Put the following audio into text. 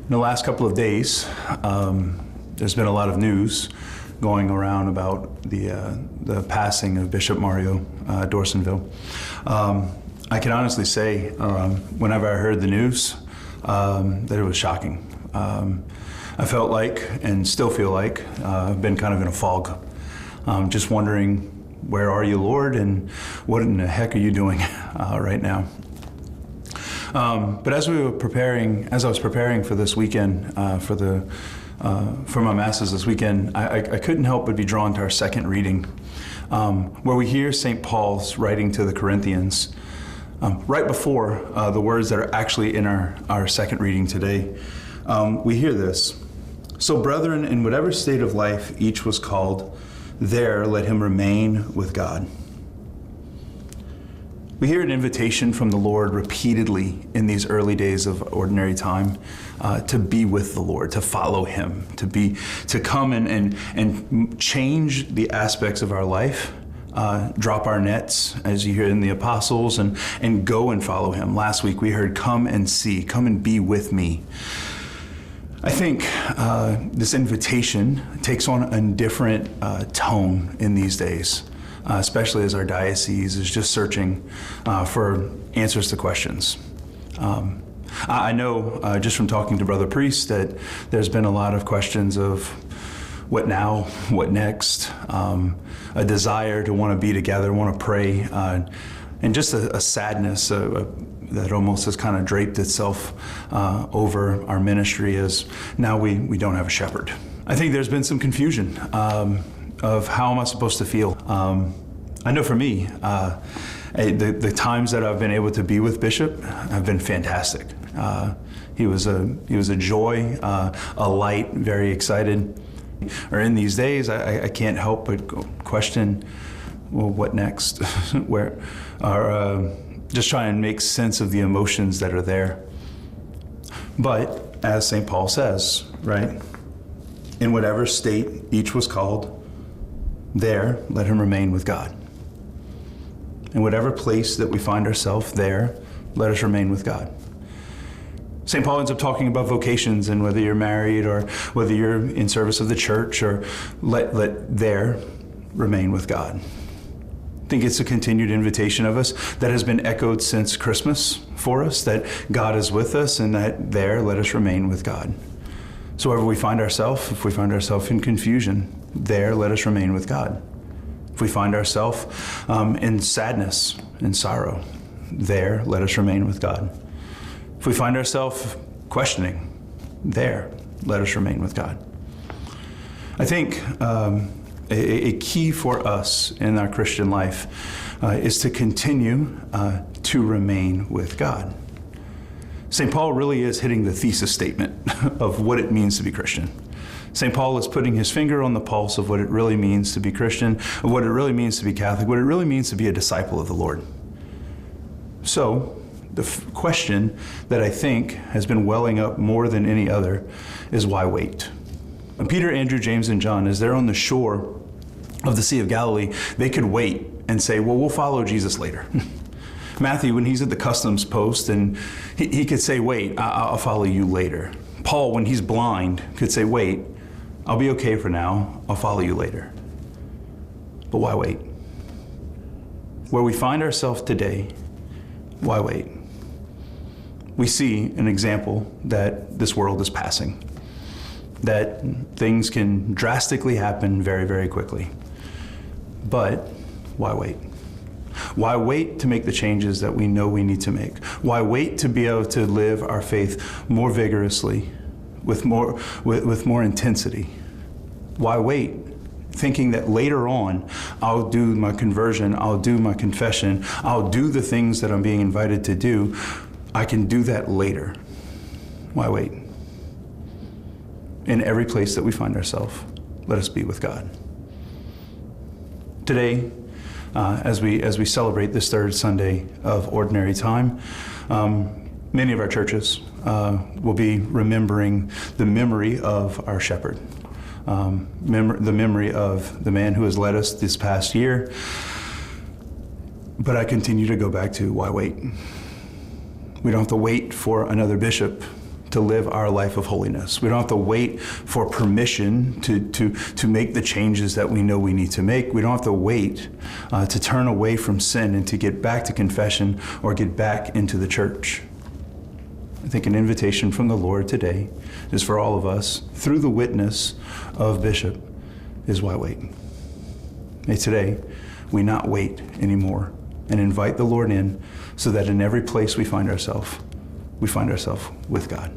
In the last couple of days, there's been a lot of news going around about the passing of Bishop Mario Dorsonville. I can honestly say, whenever I heard the news, that it was shocking. I felt like, and still feel like, I've been kind of in a fog, just wondering, where are you, Lord, and what in the heck are you doing right now? But as I was preparing for this weekend, for my masses this weekend, I couldn't help but be drawn to our second reading, where we hear St. Paul's writing to the Corinthians, right before the words that are actually in our second reading today. We hear this: "So brethren, in whatever state of life each was called, there let him remain with God." We hear an invitation from the Lord repeatedly in these early days of ordinary time to be with the Lord, to follow him, to come and change the aspects of our life, drop our nets, as you hear in the apostles, and go and follow him. Last week we heard, come and see, come and be with me. I think this invitation takes on a different tone in these days. Especially as our diocese is just searching for answers to questions. I know just from talking to Brother Priest that there's been a lot of questions of what now, what next, a desire to want to be together, want to pray, and just a sadness that almost has kind of draped itself over our ministry as now we don't have a shepherd. I think there's been some confusion of how am I supposed to feel. I know for me, the times that I've been able to be with Bishop have been fantastic. He was a joy, a light, very excited. Or in these days, I can't help but question, well, what next? Just try and make sense of the emotions that are there. But as St. Paul says, right? In whatever state each was called, there, let him remain with God. In whatever place that we find ourselves, there, let us remain with God. St. Paul ends up talking about vocations and whether you're married or whether you're in service of the church, or let there remain with God. I think it's a continued invitation of us that has been echoed since Christmas for us, that God is with us and that there, let us remain with God. So wherever we find ourselves, if we find ourselves in confusion, there, let us remain with God. If we find ourselves in sadness and sorrow, there, let us remain with God. If we find ourselves questioning, there, let us remain with God. I think a key for us in our Christian life is to continue to remain with God. St. Paul really is hitting the thesis statement of what it means to be Christian. St. Paul is putting his finger on the pulse of what it really means to be Christian, of what it really means to be Catholic, what it really means to be a disciple of the Lord. So, the question that I think has been welling up more than any other is, why wait? When Peter, Andrew, James, and John, as they're on the shore of the Sea of Galilee, they could wait and say, well, we'll follow Jesus later. Matthew, when he's at the customs post, and he could say, wait, I'll follow you later. Paul, when he's blind, could say, wait, I'll be okay for now, I'll follow you later. But why wait? Where we find ourselves today, why wait? We see an example that this world is passing, that things can drastically happen very, very quickly. But why wait? Why wait to make the changes that we know we need to make? Why wait to be able to live our faith more vigorously, with more intensity? Why wait, thinking that later on I'll do my conversion, I'll do my confession, I'll do the things that I'm being invited to do. I can do that later. Why wait? In every place that we find ourselves, let us be with God. Today, as we celebrate this third Sunday of Ordinary Time, many of our churches will be remembering the memory of our shepherd, the memory of the man who has led us this past year. But I continue to go back to, why wait? We don't have to wait for another bishop to live our life of holiness. We don't have to wait for permission to make the changes that we know we need to make. We don't have to wait to turn away from sin and to get back to confession or get back into the church. I think an invitation from the Lord today is for all of us, through the witness of Bishop, is why wait? May today we not wait anymore and invite the Lord in so that in every place we find ourselves with God.